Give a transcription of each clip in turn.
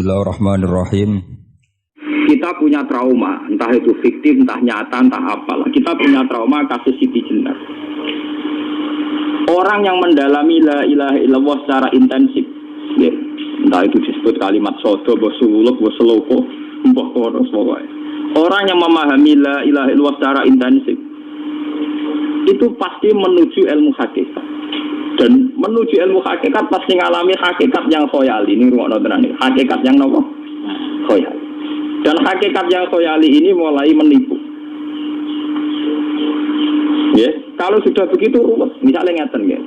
Bismillahirrahmanirrahim. Kita punya trauma, entah itu fiktif, entah nyata, entah apalah. Kita punya trauma kasus Siti Jenar. Orang yang mendalami la ilaha illallah secara intensif, ya, entah itu disebut kalimat sodo, bosuluk, boseloko, mbah kono semua. Orang yang memahami la ilaha illallah secara intensif, itu pasti menuju ilmu hakikat. Dan menuju ilmu hakikat pasti ngalami hakikat yang khoyali. Ini ruang tenan iki. Hakikat yang nopo? Khoyali. Dan hakikat yang khoyali ini mulai menipu. Ya, kalau sudah begitu ruwet. Misalnya ngeten ya.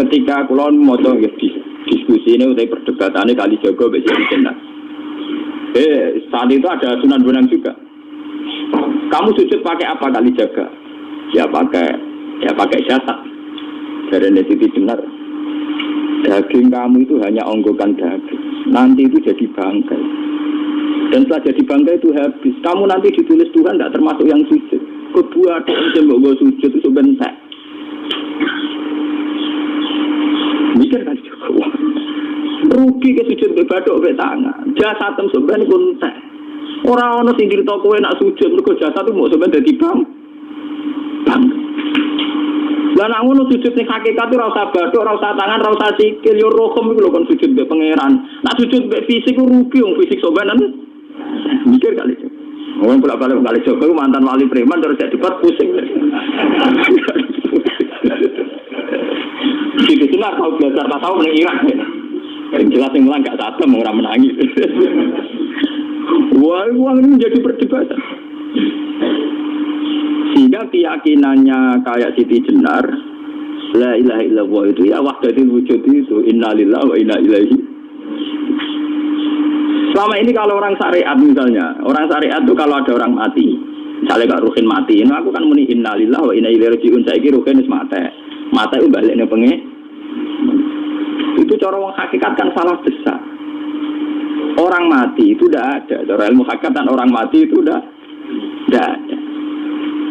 Ketika kula maca diskusi ini utai perdebatannya kali jaga mbek Jenar. Saat itu ada Sunan Bonang juga. Kamu sujud pakai apa kali jaga? Ya pakai jasad. Dari Siti Jenar, daging kamu itu hanya onggokan daging. Nanti itu jadi bangkai. Dan setelah jadi bangkai itu habis. Kamu nanti ditulis Tuhan tidak termasuk yang sujud. Kedua ada yang mbok sujud itu bentek. Mikir kan juga. Rugi ke sujud ke badok ke tangan. Jasad sebenarnya bentek. Orang ono sing cerita kowe nak sujud mergo jasad itu mau sebenarnya dadi bangkai. Lah nak ngono sujud ning hakikat ora usah bathuk, ora usah tangan, ora usah sikil, yo rohem iku lho kon sujud mbek pangeran. Nak sujud mbek fisik ku rugi wong fisik sobanan. Mikir kali. Wong bolak-balik kali Joko mantan wali preman terus jadi debat pusing. Siti Jenar kau belajar tak tahu ning Irak. Yang jelas yang lang gak satem ora menangis. Wah, uang ini menjadi perdebatan. Sehingga keyakinannya kayak Siti Jenar, la ilaha illallah itu ya wahdatul wujud itu innalillahi wa inna ilaihi. Selama ini kalau orang syariat misalnya, orang syariat itu kalau ada orang mati, misalnya Kak Ruhin mati, nah aku kan muni innalillahi wa inna ilaihi raji'un, saiki Ruhin wis mati. Mati itu baliknya pengen. Itu cara wong hakikat kan salah besar. Orang mati itu tidak ada, cara ilmu hakikat dan orang mati itu tidak ada.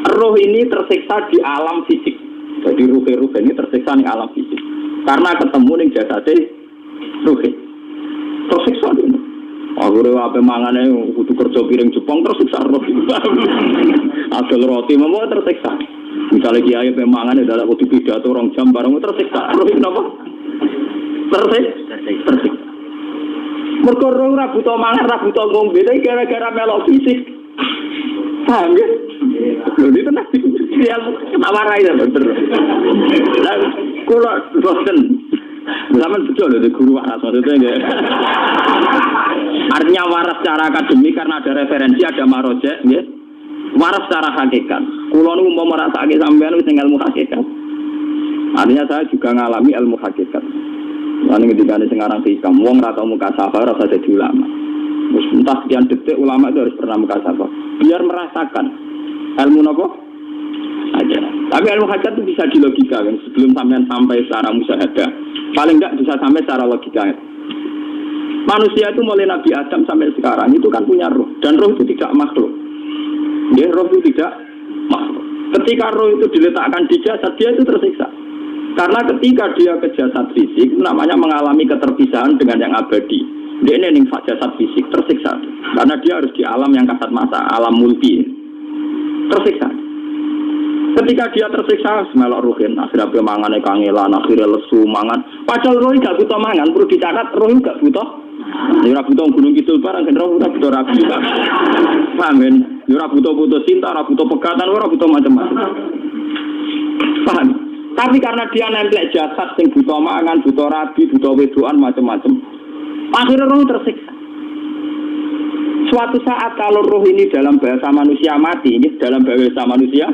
Roh ini tersiksa di alam fisik. Jadi ruh ini tersiksa di alam fisik. Karena ketemu ning jasade ruh. Tersiksa ini. Akhirnya apa mangane kudu kerja piring Jepang tersiksa roh. Adol roti mau tersiksa. Misalnya kiai pemangane dalam kudu pidato 2 jam bareng tersiksa. Roh napa? Tersiksa. Mergo roh ora butuh mangan, ora butuh ngombe, gara-gara melok fisik. Paham ya? Loh, itu nanti ketawarai ya, bener. Nah, kalau bosen, zaman betul loh, guru waras maksudnya ya. Artinya waras secara akademik karena ada referensi, ada marojek, ya. Waras secara hakikat. Kalau nu mau merasa sampean wis ilmu hakikat. Artinya saya juga ngalami ilmu hakikat. Lalu ketika ini sekarang hikam, wong rata muka sabar, rasa jadi ulama. Entah sekian detik ulama itu harus pernah muka sabar. Biar merasakan ilmu nopo aja. Tapi ilmu hakikat itu bisa dilogika kan. Sebelum sampai secara musyahadah, paling enggak bisa sampai secara logika. Manusia itu mulai Nabi Adam sampai sekarang itu kan punya roh. Dan roh itu tidak makhluk. Ya, roh itu tidak makhluk. Ketika roh itu diletakkan di jasad, dia itu tersiksa. Karena ketika dia ke jasad fisik, namanya mengalami keterpisahan dengan yang abadi. Dia ini jasad fisik tersiksa. Karena dia harus di alam yang kasat mata, alam mulki. Tersiksa. Ketika dia tersiksa, melok ruhin, akhirnya mangan kangelan, akhirnya lesu mangan. Padahal roh gak butuh mangan, perlu dicatat roh gak butuh. Ya butuh gunung kidul barang, roh ora butuh rapi. Paham kan? Ya butuh cinta, ora butuh pegatan, ora butuh macam-macam. Paham? Tapi karena dia nemplek jasad sing butuh mangan, butuh rabi, butuh wedoan macam-macam. Akhirnya roh tersiksa. Suatu saat kalau roh ini dalam bahasa manusia mati, ini dalam bahasa manusia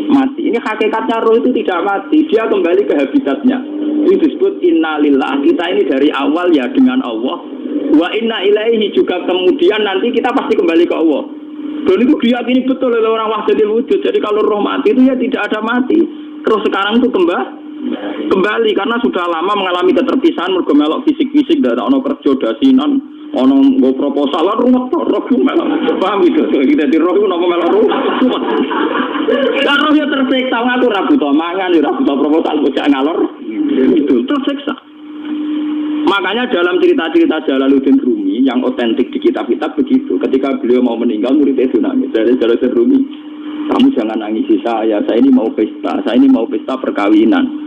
mati. Ini hakikatnya roh itu tidak mati, dia kembali ke habitatnya. Ini disebut innalillah. Kita ini dari awal ya dengan Allah. Wa inna ilaihi juga kemudian nanti kita pasti kembali ke Allah. Dan itu diyakini betul oleh orang wahdatul wujud. Jadi kalau roh mati itu ya tidak ada mati. Terus sekarang itu kembali karena sudah lama mengalami keterpisahan mergo melok fisik-fisik dari ono kerja dasinan, ono nggo proposal ruwet roh melok. Paham gitu. Kita di roh napa melok roh. Lah roh ya tersiksa ngaku ra butuh mangan, ora butuh proposal bocah ngalor. Itu tersiksa. Makanya dalam cerita-cerita Jalaluddin Rumi yang otentik di kitab-kitab begitu. Ketika beliau mau meninggal, muridnya itu nangis. Dari Jalaluddin Rumi, kamu jangan nangisi saya ini mau pesta, saya ini mau pesta perkawinan.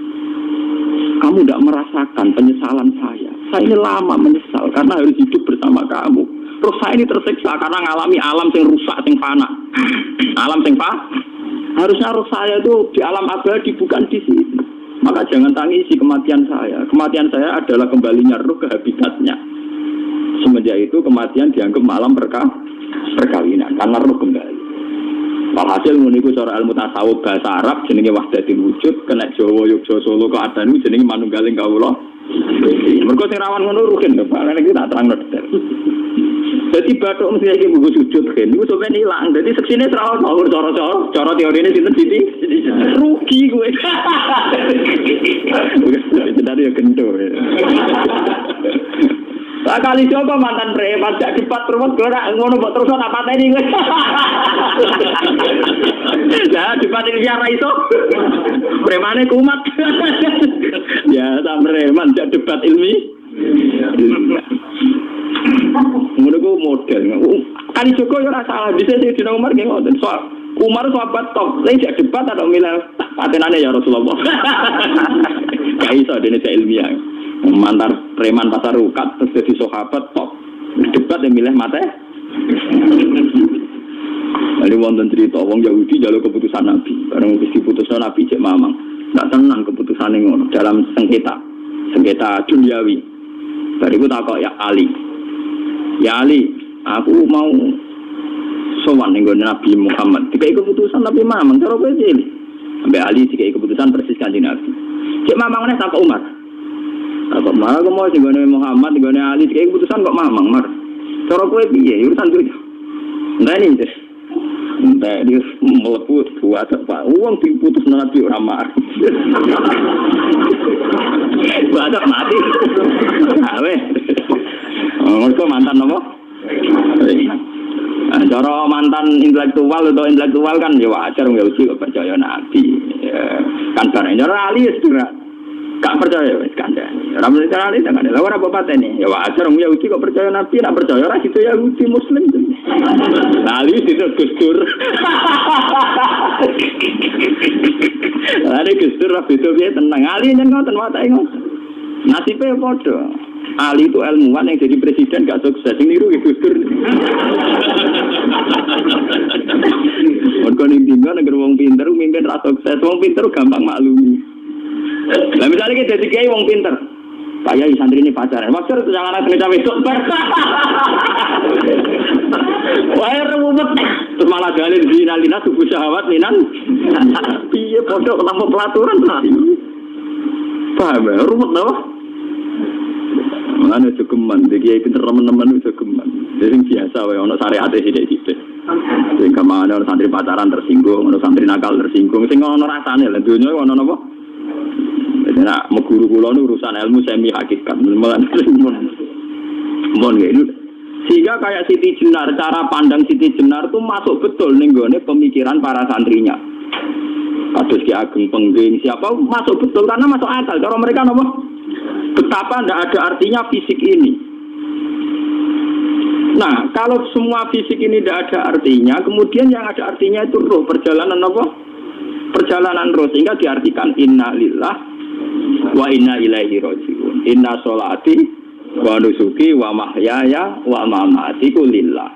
Kamu tidak merasakan penyesalan saya ini lama menyesal karena harus hidup bersama kamu. Terus saya ini tersiksa karena ngalami alam yang rusak, yang fana. Alam yang fana. Harusnya roh saya itu di alam abadi, bukan di sini. Maka jangan tangisi kematian saya. Kematian saya adalah kembalinya roh ke habitatnya. Semenjak itu kematian dianggap malam perkawinan karena roh kembali. Walhasil meniku cara ilmu tasawuf bahasa Arab jenenge wahdatul wujud, kena Jawa Yogyakarta Solo keadaan jenenge manunggaling kawula. Mergo sing rawan ngono rugen to, Pak. Nek iki tak terangno detail. Dadi bathuk mesti iki buku sujud kan. Niku sampeyan ilang. Dadi seksine ora ono cara teorine sinten Siti. Rugi kowe. Jadi ya kendo. Pak kali coba mantan preman jak debat terus ora ngono kok terus ana pateni kowe. Lah debat iki ora iso. Premane kumat. Ya ta preman jak debat ilmi. Ngono ku model. Kali Joko yo ora salah, bisa sing dina Umar nggih ngoten. Soal Umar sahabat top, lha jak debat atau milih patenane ya Rasulullah. Gak iso dene ilmiah. Mantan preman pasar rukat terus jadi sahabat top. Debat yang milih mate. Lalu wonten cerita wong Yahudi njaluk keputusan Nabi. Bareng wis diputusno Nabi cek mamang. Ndak tenang keputusane ngono dalam sengketa duniawi. Bariku takok ya Ali. Ya Ali, aku mau sowan ning Nabi Muhammad. Dikai keputusan Nabi mamang cara kowe pilih. Sampai Ali dikai keputusan persis kanjeng Nabi. Cek mamang meneh takok Umar. Takok Umar aku mau sing Muhammad, sing Ali dikai keputusan kok mamang, Mar. Cara kowe piye? Urusan dunya. Nah ini deh. Entah dia meleput buat apa? Uang diputus Nabi ora mar. Badak mati. Awe. Mereka mantan apa? Cara mantan intelektual kan ya wajar nggak usah percaya Nabi. Kan barang cara Ali sudah gak percaya wis kandhani. Ora mesti cara Ali jangan lha ora apa patene. Ya wajar wong Yahudi kok percaya Nabi, ora percaya ora itu Yahudi Muslim. Ali itu Gusdur. Ada Gusdur ra beda piye tenang. Ali nyen ngoten watake ngoten. Nasibe padha. Ali itu ilmuwan yang jadi presiden gak sukses. Sing niru Gusdur. Mergo ning dinggo nek wong pinter mimpin ra sukses. Wong pinter gampang maklumi. Lah misalnya kita jadi kiai wong pinter. Pak Yai santri ini pacaran. Maksud itu jangan ada cawe itu. Wah, ruwet. Terus malah dalil zinalina tubuh syahwat minan. Piye pondok tanpa pelaturan tadi. Paham ya? Ruwet tau. Mana jogeman, dia kiai pinter teman-teman itu jogeman. Jadi biasa wae ono syariate sithik-sithik. Sing kemana ono santri pacaran tersinggung, ono santri nakal tersinggung. Sing ono rasane lha donya ono napa? Nah, meguru kula nu urusan ilmu semi hakikat. Sehingga kayak Siti Jenar, cara pandang Siti Jenar itu masuk betul ning gone pemikiran para santrinya. Kados Ki Ageng Pengging siapa masuk betul karena masuk akal. Cara mereka napa? Betapa tidak ada artinya fisik ini. Nah, kalau semua fisik ini tidak ada artinya, kemudian yang ada artinya itu roh, perjalanan apa? Perjalanan roh, sehingga diartikan inna lillah wa inna ilaihi raji'un. Inna sholati wa nusuki wa mahyaya wa mamati lillah.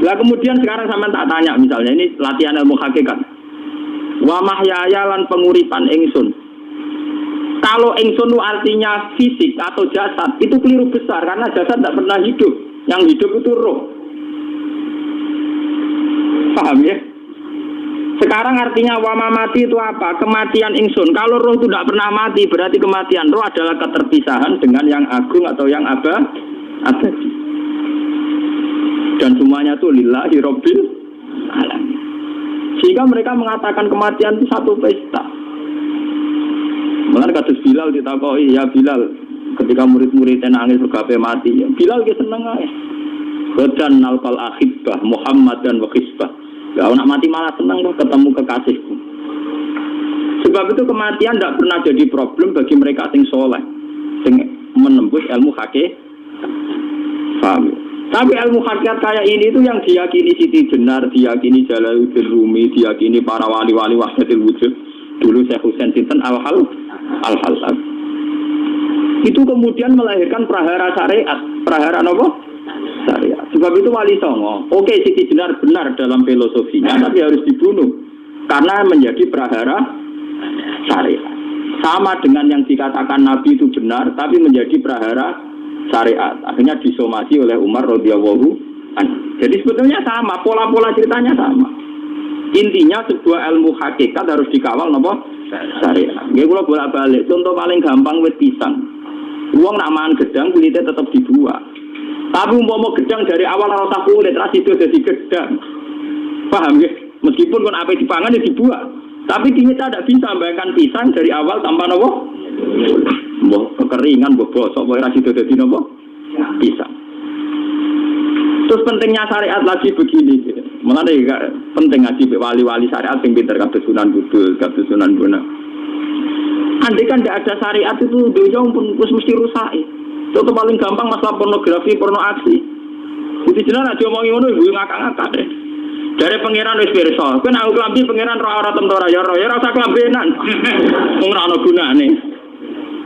Lah kemudian sekarang sampean tak tanya misalnya ini latihan ilmu hakikat. Wa mahyaya lan penguripan ingsun. Kalau ingsun itu artinya fisik atau jasad, itu keliru besar karena jasad tidak pernah hidup. Yang hidup itu roh. Paham ya? Sekarang artinya wama mati itu apa? Kematian ingsun. Kalau roh itu tidak pernah mati, berarti kematian roh adalah keterpisahan dengan yang agung atau yang abadi. Dan semuanya itu lillahi rabbil alamin. Sehingga mereka mengatakan kematian itu satu pesta. Mengenai kasus Bilal ditakoi, ya Bilal, ketika murid-muridnya nangis bergape mati, ya Bilal dia seneng aja. Badan nalkal akhibah Muhammad dan wakisbah. Ya nak mati malah senang loh ketemu kekasihku. Sebab itu kematian tidak pernah jadi problem bagi mereka sing soleh, sing menembus ilmu hakikat. Paham? Tapi ilmu hakikat kayak ini itu yang diyakini Siti Jenar, diyakini Jalaluddin Rumi, diyakini para wali-wali wahdatul wujud. Dulu Syekh Husain Sinten Al-Halsab. Itu kemudian melahirkan prahara syariat. Prahara apa? Syariat. Sebab itu Wali Songo. Oke, Siti Jenar benar dalam filosofinya, tapi harus dibunuh karena menjadi prahara syariat. Sama dengan yang dikatakan Nabi itu benar, tapi menjadi prahara syariat. Akhirnya disomasi oleh Umar radhiyallahu anhu. Jadi sebetulnya sama, pola-pola ceritanya sama. Intinya sebuah ilmu hakikat harus dikawal napa? Syariat. Nggih kula bolak-balik. Contoh paling gampang wit pisang. Wong nak mangan gedang kulitnya tetap dibuat. Tapi umpama gedang dari awal ora usah kulit, ra sido dadi gedang. Paham nggih? Meskipun kon ape dipangan ya dibuat. Tapi kita tidak bisa membayangkan pisang dari awal tanpa napa? Mbok kekeringan, mbok bosok, mbok ra sido dadi napa? Pisang. Terus pentingnya syariat lagi begini. Mulane penting ngaji wali-wali syariat sing pinter kabeh Sunan Kudus, kabeh Sunan Bonang. Andai kan tidak ada syariat itu dunia pun mesti rusak. Contoh paling gampang masalah pornografi, porno aksi. Jadi jenar aja omongi ngono ibu ngakak-ngakak deh. Dari pangeran wis pirsa, kowe nek klambi pangeran ora tentara ya ora usah klambenan. Wong ora ono gunane.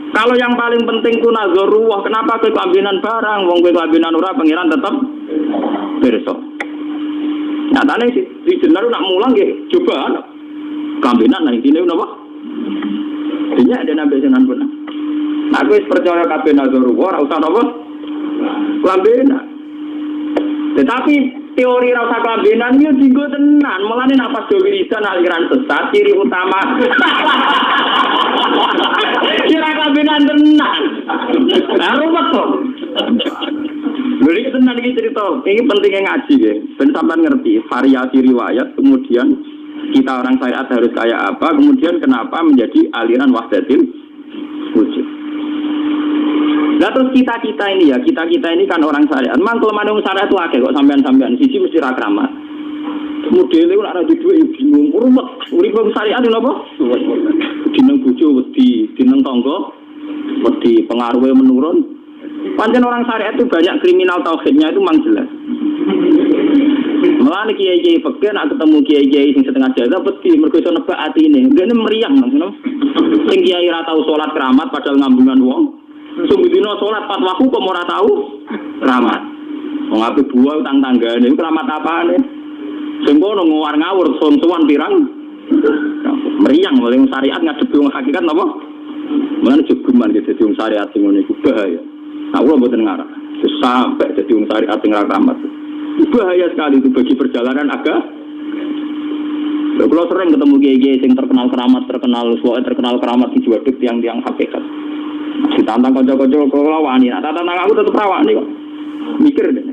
Kalau yang paling penting ku nazarullah, kenapa kowe klambenan barang? Wong kowe klambenan ora pangeran tetep pirsa. Nyatane si jenar nak mulang nggih coba klambenan nang intine napa? Dinya ada nabi Sunan Bonang. Nah, aku percaya kabeh nazarullah ora usah napa? Klambenan. Tetapi teori rasa kelambenan itu dienggo tenan. Mulane nek pas do wiridan aliran sesat ciri utama. Kira kelambenan tenan. Lah ruwet to. Lha iki tenan iki cerita. Iki pentingnya ngaji nggih. Ben sampean ngerti variasi riwayat, kemudian kita orang syariat harus kayak apa, kemudian kenapa menjadi aliran wahdatul wujud. Nah terus kita ini ya, kita ini kan orang syariat. Memang kelemahan orang syariat itu akeh kok sampean-sampean. Siji mesti ra kramat. Modele ora ada duwe bingung, rumet. Urip wong syariat lho apa? Dineng bojo wedi, dineng tangga wedi, pengaruhe menurun. Pancen orang syariat itu banyak kriminal tauhidnya itu memang jelas. Malah kiai-kiai fikih nak ketemu kiai-kiai sing setengah jaga wedi mergo iso nebak atine. Ngene meriang ngono. Sing kiai ra tau salat keramat padahal ngambungan wong. Sungguh dino sholat 4 waktu kok ora tahu keramat. Wong ape buah utang tanggane iku keramat apane? Sing kono ngawur ngawur son-sowan pirang. Meriang oleh syariat ngadepi wong hakikat napa? Mulane jogeman iki dadi wong syariat sing ngene iku bahaya. Nah, kula mboten ngarah. Sampai dadi wong syariat sing ra keramat. Bahaya sekali itu bagi perjalanan agama. Lha kula sering ketemu kiai-kiai sing terkenal keramat, terkenal keramat di juwaduk tiang-tiang hakikat. Ditantang kanca-kanca kula wani, nak tantang aku tetep rawani kok. Mikir deh.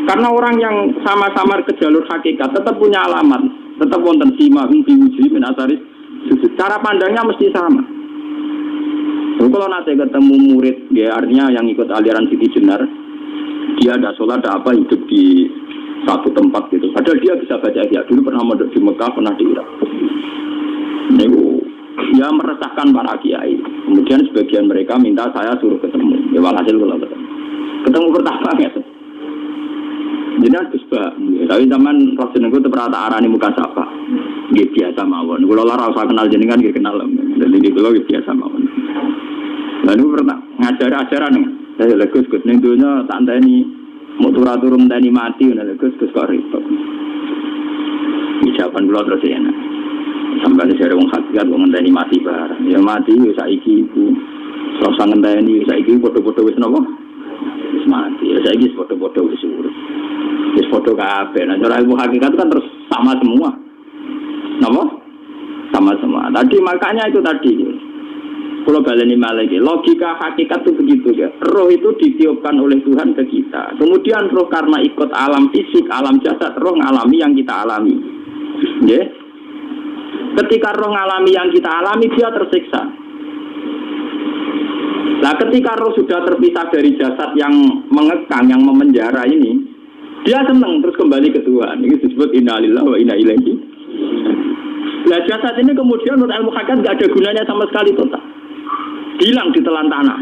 Karena orang yang sama-sama ke jalur hakikat tetap punya alamat, tetap wonten sima fi wujud min asaris sujud. Cara pandangnya mesti sama. Kalau nanti ketemu murid, ya artinya yang ikut aliran Siti Jenar, dia ada sholat, ada apa hidup di satu tempat gitu. Padahal dia bisa baca ihya, dulu pernah mondok di Mekah, pernah di Irak. Dia meresahkan para kiai. Kemudian sebagian mereka minta saya suruh ketemu. Ya walhasil kalau ketemu pertama ya. Jadi harus tapi zaman Rasulullah itu terperata arani muka sapa. Dia biasa mawon. Kalau lara usah kenal jenengan dia kenal. Jadi di kalau biasa mawon. Lalu pernah ngajar ajaran nih. Saya legus gus ning dunya tak enteni mau turun tani mati nek legus kok ribet. Ucapan kula terus ya. Sampai dari wong hakikat wong ngenteni mati barang. Ya mati wis saiki iku. Terus ngenteni saiki foto-foto wis napa? Wis mati. Ya saiki foto-foto wis urip. Wis foto kabeh. Nah cara ilmu hakikat kan terus sama semua. Napa? Sama semua. Tadi makanya itu tadi. Kalau baleni malagi, logika hakikat itu begitu ya. Roh itu ditiupkan oleh Tuhan ke kita. Kemudian roh karena ikut alam fisik, alam jasad, roh ngalami yang kita alami. Ya. Ketika roh ngalami yang kita alami, dia tersiksa. Nah, ketika roh sudah terpisah dari jasad yang mengekang, yang memenjara ini, dia senang terus kembali ke Tuhan. Ini disebut inna lillahi wa inna ilaihi. Nah, jasad ini kemudian menurut ilmu hakikat tidak ada gunanya sama sekali total. Hilang di telan tanah.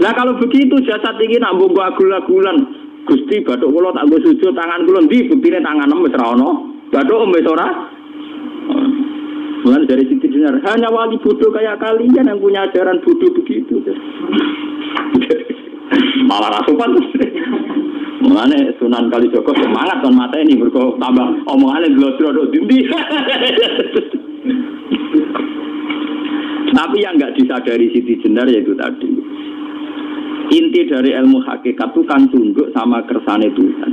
Nah kalau begitu jasad ini nak mbok agul-agulan, Gusti bathuk kula tak nggo sujud tangan kula ndi buktine tangan wis ra ono. Bathuk wis ora. Bukan dari Siti Jenar, hanya wali bodoh kayak kalian yang punya ajaran bodoh begitu. Malah rasupan. Mulane Sunan Kalijaga semangat kon mata ini mergo tambah omongane glodro dindi. Tapi yang enggak disadari Siti Jenar yaitu tadi. Inti dari ilmu hakikat itu kan tunduk sama kersane Tuhan.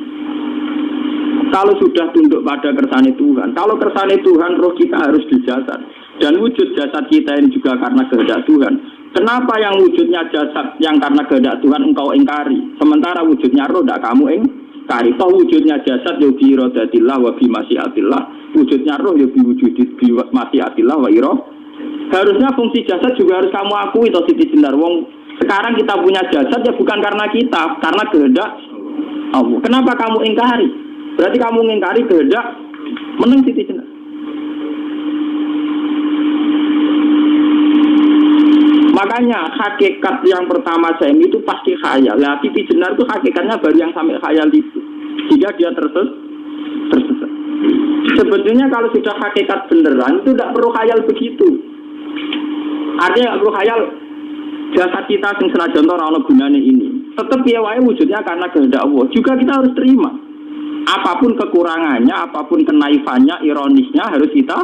Kalau sudah tunduk pada kersane Tuhan, kalau kersane Tuhan roh kita harus di jasad. Dan wujud jasad kita ini juga karena kehendak Tuhan. Kenapa yang wujudnya jasad yang karena kehendak Tuhan engkau ingkari? Sementara wujudnya roh tidak kamu ingkari. Toh wujudnya jasad ya bi iradatillah wa bi masyiatillah. Wujudnya roh ya bi wujudit bi masyiatillah wa iroh. Harusnya fungsi jasad juga harus kamu akui toh Siti Jenar. Wong sekarang kita punya jasad ya bukan karena kita, karena kehendak Allah. Kenapa kamu ingkari? Berarti kamu mengingkari kehendak meneng Siti Jenar. Makanya hakikat yang pertama saya itu pasti khayal. Nah, Siti Jenar itu hakikatnya baru yang sampai khayal itu. Jika dia tersesat. Sebetulnya kalau sudah hakikat beneran itu tidak perlu khayal begitu. Artinya tidak perlu khayal jasad kita yang senajan ora ana gunane ini. Tetap ya wae wujudnya karena kehendak Allah. Juga kita harus terima. Apapun kekurangannya, apapun kenaifannya, ironisnya harus kita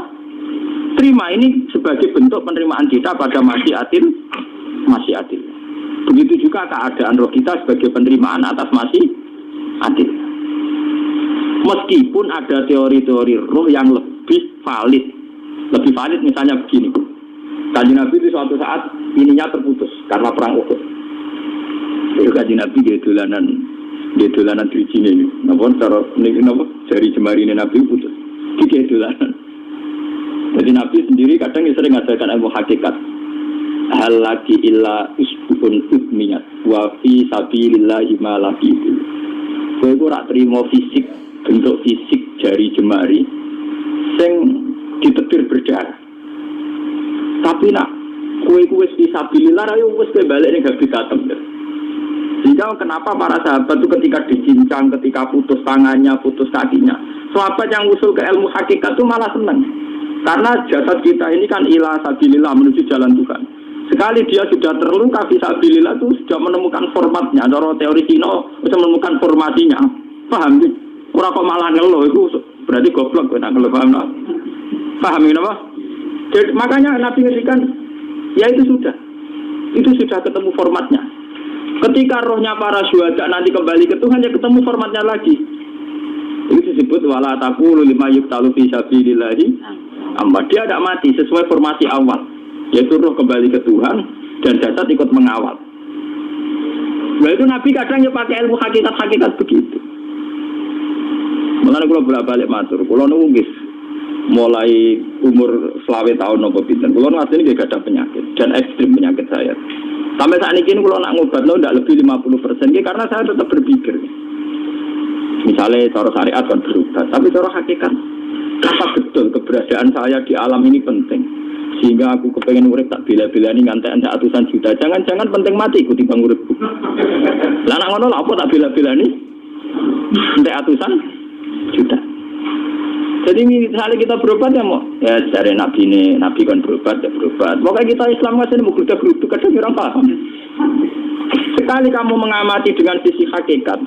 terima. Ini sebagai bentuk penerimaan kita pada masyiatil. Begitu juga keadaan roh kita sebagai penerimaan atas masyiatil. Meskipun ada teori-teori roh yang lebih valid. Lebih valid misalnya begini. Kanjeng Nabi itu suatu saat ininya terputus karena perang Uhud. Itu Kanjeng Nabi dia dolanan dirijine ini. Napa cara niki napa jari jemari Nabi putus. Iki dolanan. Jadi Nabi sendiri kadang sering ngajarkan ilmu hakikat. Hal lagi illa isbun ukmiyat wa fi sabilillahi ma laqitu. Kowe ora trimo fisik, bentuk fisik jari jemari sing ditetir berdarah. Tapi nak kowe wis fi sabilillah ayo wis balik ning habitatem. Sehingga kenapa para sahabat itu ketika dicincang, ketika putus tangannya, putus kakinya, sahabat yang usul ke ilmu hakikat itu malah senang. Karena jasad kita ini kan ila sabilillah menuju jalan Tuhan. Sekali dia sudah terluka fisabilillah itu sudah menemukan formatnya. Cara teori Cina bisa menemukan formasinya. Paham sih? Orang kok malah ngeluh itu berarti goblok kok nak ngeluh, paham tak? Paham ini apa? Jadi, makanya Nabi ngertikan ya itu sudah ketemu formatnya. Ketika rohnya para syuhada nanti kembali ke Tuhan ya ketemu formatnya lagi. Itu disebut wala taqulu lima yuqtalu fi sabilillahi amma. Dia tidak mati sesuai formasi awal, yaitu roh kembali ke Tuhan dan jasad ikut mengawal. Nah itu Nabi kadang ya pakai ilmu hakikat begitu. Mulane kula bolak-balik matur, kula nunggis mulai umur 20 tahun nopo pinten. Kula asline nggih gadah penyakit dan ekstrim penyakit saya. Sampai saat ini kalau nak ngobatno tidak lebih 50%, karena saya tetap berpikir. Misalnya cara syariat kan berubah, tapi cara hakikat apa betul keberadaan saya di alam ini penting, sehingga aku kepengen urip tak bela-belani ngantek anda atusan juta. Jangan-jangan penting mati ikuti bang uripku. Lah nak ngono apa tak bela-belani ngantek atusan juta. Jadi misalnya kita berobat ya mau ya dari Nabi kan berobat. Pokoknya kita Islam masih mau geruduk kadang orang paham. Sekali kamu mengamati dengan sisi hakikat,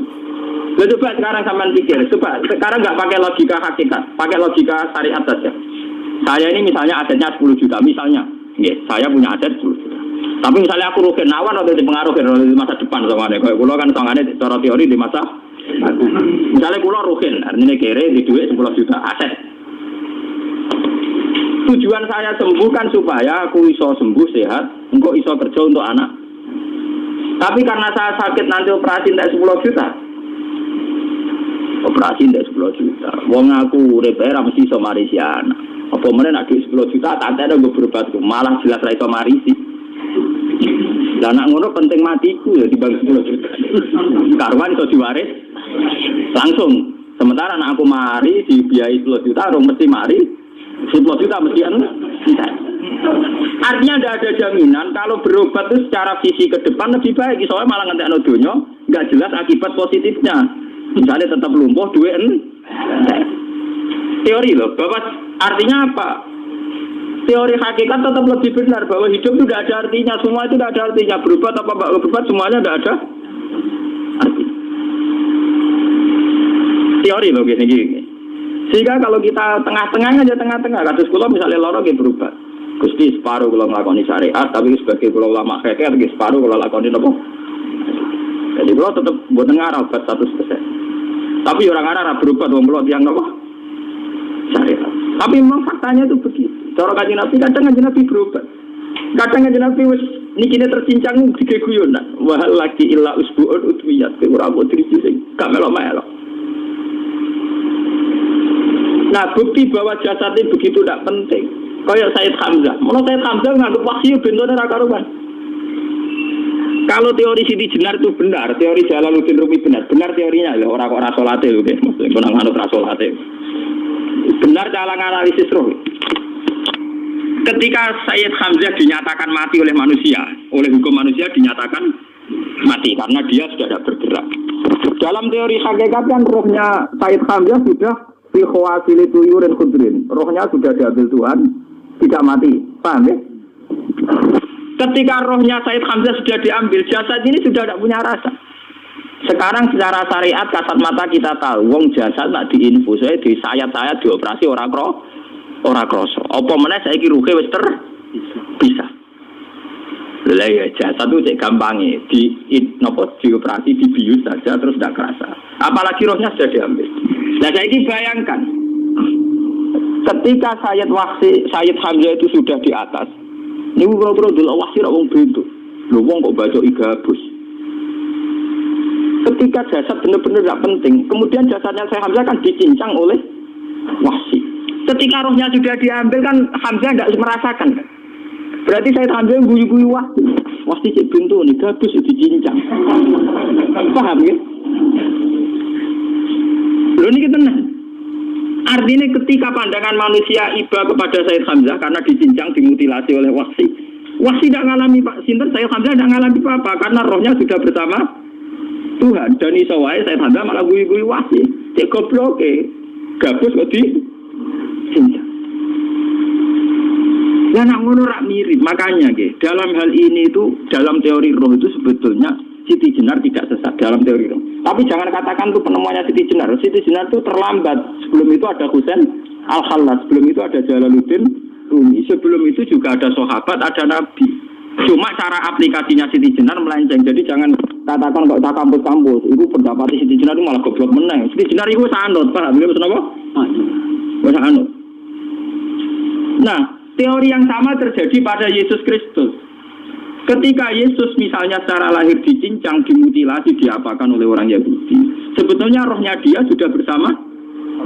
coba sekarang sampean pikir, coba sekarang nggak pakai logika hakikat, pakai logika syariat saja. Saya ini misalnya asetnya 10 juta, misalnya, saya punya aset 10 juta. Tapi misalnya aku rugi nawan atau dipengaruhi di masa depan soalnya, kalau pulau kan soalnya cara teori di masa. Misalnya pulau rugen, artinya kere di duit 10 juta aset. Tujuan saya sembuh kan supaya aku iso sembuh sehat, engkau iso kerja untuk anak. Tapi karena saya sakit nanti operasi tidak 10 juta. Operasi tidak 10 juta. Wong aku repair mesti iso marisi anak. Apa meneh nak 10 juta tak ada gue berobat malah jelas ra iso marisi. Lah nak ngono penting matiku ya dibagi 10 juta. Karuan iso diwaris langsung. Sementara anak aku mari dibiayai 10 juta, orang mesti mari 10 juta mesti anu. Artinya tidak ada jaminan kalau berobat itu secara visi ke depan lebih baik. Soalnya malah ngentekno donya nggak jelas akibat positifnya. Misalnya tetap lumpuh duit teori loh. Bahwa artinya apa? Teori hakikat tetap lebih benar bahwa hidup itu tidak ada artinya. Semua itu tidak ada artinya. Berobat apa enggak berobat semuanya tidak ada arti. Teori loh gini. Sehingga kalau kita tengah-tengah aja tengah-tengah, kasus kula misalnya loro nggih berubah. Gusti separuh kula nglakoni syariat, tapi sebagai kula ulama fikih nggih separuh kula lakoni napa? Jadi kula tetep mboten ngarah obat 100%. Tapi orang arah berubah wong kula tiyang napa? Syariat. Tapi memang faktanya itu begitu. Cara Kanjeng Nabi kadang Kanjeng Nabi berubah. Kadang Kanjeng Nabi wis nikine tercincang dige guyonan. Wa laki illa usbu'un utwiyat ora mbok driji sing gak melok-melok. Nah, bukti bahwa jasadnya begitu tidak penting. Kayak Sayyid Hamzah. Menurut Sayyid Hamzah nganggep wahyu bentone ra karuan. Kalau teori Siti Jenar itu benar, teori Jalaluddin Rumi benar teorinya lho, ora kok ra salate lho nggih. Maksudnya nang anut ra salate. Benar cara analisis roh. Ketika Sayyid Hamzah dinyatakan mati oleh manusia, oleh hukum manusia dinyatakan mati karena dia sudah tidak bergerak. Dalam teori hakikat kan rohnya Sayyid Hamzah sudah fi khawasili tuyurin khudrin. Rohnya sudah diambil Tuhan, tidak mati. Paham ya? Ketika rohnya Sayyid Hamzah sudah diambil, jasad ini sudah tidak punya rasa. Sekarang secara syariat kasat mata kita tahu, wong jasad nak diinfus, di sayat-sayat dioperasi ora kroso. Apa meneh saiki ruhe wis bisa. Lah ya jasad itu cek gampange dioperasi dibius saja terus tidak kerasa. Apalagi rohnya sudah diambil. Nah saiki bayangkan ketika Sayyid Hamzah itu sudah di atas. Niku kira-kira delok wahsi ra wong bentuk. Lho wong kok baca igabus. Ketika jasad benar-benar tidak penting, kemudian jasadnya Sayyid Hamzah kan dicincang oleh wahsi. Ketika rohnya sudah diambil kan Hamzah tidak merasakan. Berarti Sayyid Hamzah guyu-guyu wahsi cek bentuk nih gabus dicincang. Paham ya? Lho niki tenan. Artinya ketika pandangan manusia iba kepada Sayyid Hamzah karena dicincang, dimutilasi oleh wahsi tidak ngalami Pak Sinten, Sayyid Hamzah tidak ngalami apa-apa karena rohnya sudah bersama Tuhan. Dan iso wae Sayyid Hamzah malah guyu-guyu wahsi. Cek goblok gabus kok dicincang. Lah nak ngono rak mirip. Makanya dalam hal ini itu dalam teori roh itu sebetulnya Siti Jenar tidak sesat dalam teori roh. Tapi jangan katakan itu penemuannya Siti Jenar. Siti Jenar itu terlambat. Sebelum itu ada Husain Al-Khallas. Sebelum itu ada Jalaluddin Rumi. Sebelum itu juga ada sahabat, ada nabi. Cuma cara aplikasinya Siti Jenar melenceng. Jadi jangan katakan kok tak kampus-kampus. Itu pendapat Siti Jenar itu malah goblok meneng. Siti Jenar itu sanut. Paham? Maksud apa? Sanut. Nah, teori yang sama terjadi pada Yesus Kristus. Ketika Yesus misalnya secara lahir dicincang, dimutilasi, diapakan oleh orang Yahudi, sebetulnya rohnya dia sudah bersama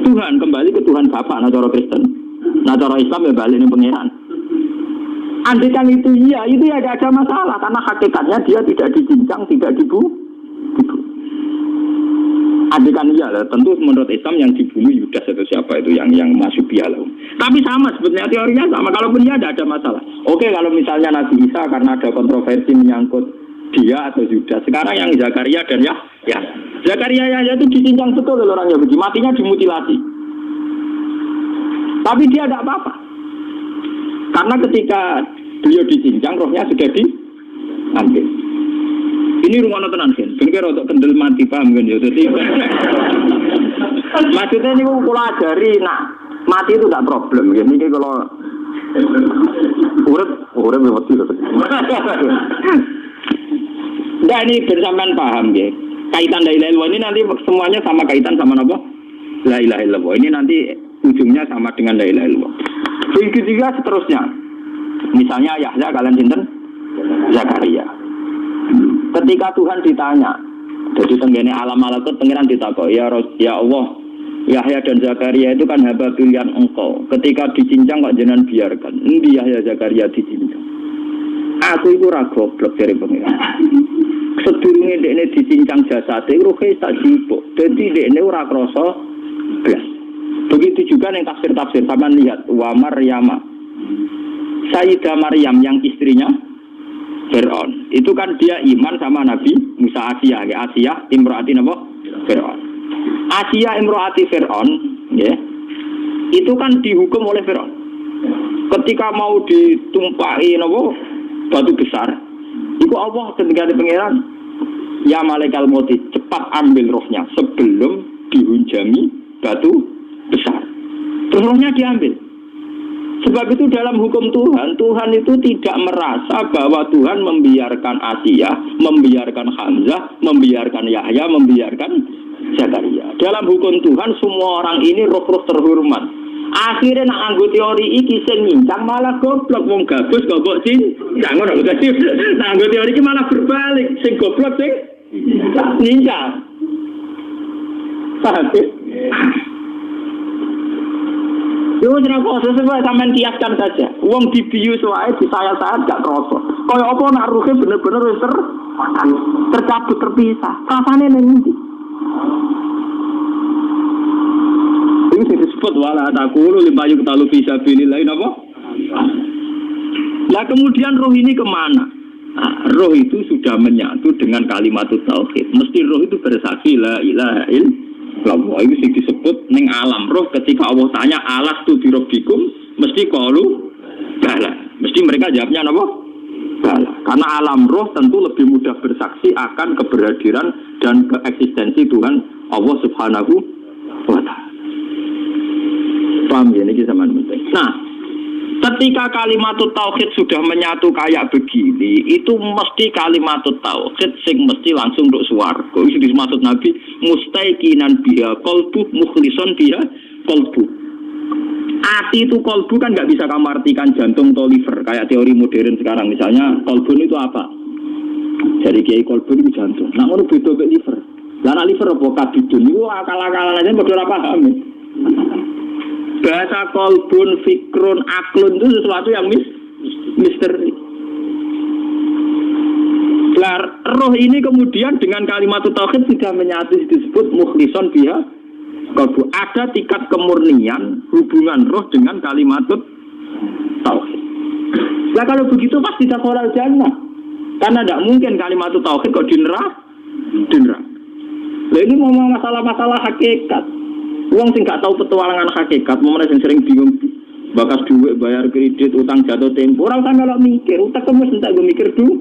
Tuhan, kembali ke Tuhan Bapa. Nah cara Kristen, nah cara Islam ya balik ini pengiran. Andaikan itu iya, itu ya tidak ada masalah karena hakikatnya dia tidak dicincang, tidak dibunuh. Andaikan iya lah, tentu menurut Islam yang dibunuh Yudas atau siapa itu yang masuk bialah. Tapi sama sebetulnya teorinya sama. Kalaupun dia tidak ada masalah. Oke, kalau misalnya Nabi Isa karena ada kontroversi menyangkut dia atau Yudas. Sekarang yang Zakaria dan ya Zakaria itu dicincang betul oleh orang Yahudi, matinya dimutilasi. Tapi dia tidak apa-apa. Karena ketika beliau dicincang, rohnya sudah diambil. Ini rumah tenan kan, bener untuk kendel mati paham kan ya. Jadi maksudnya ini kalau ajari, mati itu tidak problem. Ya ini kalau urip mati loh. Nah ini bersamaan paham ya. Kaitan la ilaha illallah ini nanti semuanya sama kaitan sama apa? La ilaha illallah. Ini nanti ujungnya sama dengan la ilaha illallah. Begitu juga seterusnya. Misalnya Yahya kalian sinten? Zakaria. Ketika Tuhan ditanya, jadi tenggene alam malakut pengiran ditakok, ya Allah, Yahya dan Zakaria itu kan hamba pilihan engkau. Ketika dicincang kok jangan biarkan. Ini Yahya Zakaria dicincang. Aku itu ra goblok dari pengiran. Sedurunge dekne dicincang jasate ruhe tak jipuk. Dadi dekne ora krasa blas. Begitu juga ning tafsir-tafsir sampean lihat wa Maryama Sayyidah Maryam yang istrinya Fir'aun. Itu kan dia iman sama Nabi Musa. Asiyah imro'ati apa? Fir'aun. Asiyah imro'ati Fir'aun, ya. Itu kan dihukum oleh Fir'aun. Ketika mau ditumpahi apa? Batu besar. Itu Allah ketika di pangeran, ya malaikal mauti, cepat ambil rohnya sebelum dihunjami batu besar. Terus rohnya diambil. Sebab itu dalam hukum Tuhan, Tuhan itu tidak merasa bahwa Tuhan membiarkan Asiyah, membiarkan Hamzah, membiarkan Yahya, membiarkan Zakaria. Dalam hukum Tuhan, semua orang ini roh-roh terhormat. Akhirnya nak anggo teori iki sing nyincang malah goblok, wong gabus goblok sing jangan ngono. Nak anggo teori iki malah berbalik, sing goblok sing nyincang. Paham? Yo jeneng kok sesuai sampean kiaskan saja. Wong dibius wae disayat-sayat gak kroso. Kaya apa nak ruhe bener-bener wis tercabut terpisah. Rasane ning ndi? Ini disebut wala taqulu limayuk talu fi sabilillah napa? Lah kemudian roh ini kemana? Nah, roh itu sudah menyatu dengan kalimat tauhid. Mesti roh itu bersaksi la ilaha illallah. Kalau itu sih disebut neng alam roh ketika Allah tanya alas tu birobbikum mesti qalu bala. Mesti mereka jawabnya apa? Bala. Karena alam roh tentu lebih mudah bersaksi akan keberhadiran dan keeksistensi Tuhan Allah Subhanahu wa taala. Paham ya ini zaman penting. Nah, ketika kalimat tauhid sudah menyatu kayak begini, itu mesti kalimat tauhid sing mesti langsung untuk swarga. Itu dimaksud Nabi mustaiqinan biha qalbu mukhlishon biha qalbu. Ati itu qalbu kan nggak bisa kamu artikan jantung atau liver kayak teori modern sekarang. Misalnya qalbu itu apa? Jadi kiai qalbu itu jantung. Nah, ngono beda mek liver. Lah nek liver apa kabidun niku akal-akalan aja padha ora paham. Bahasa kolbun, fikrun, aklun itu sesuatu yang misteri. Roh ini kemudian dengan kalimat tauhid sudah menyatu disebut mukhlishon biha kolbu. Ada tingkat kemurnian hubungan roh dengan kalimat tauhid. Nah kalau begitu pasti dakhalal jannah. Karena tidak mungkin kalimat tauhid kok dinera. Lah ini ngomong masalah-masalah hakikat. Wong sing gak tahu petualangan hakikat, momen sing sering bingung bakas duit, bayar kredit, utang jatuh tempo. Orang kan kalau mikir, utak kamu sentak gue mikir dulu.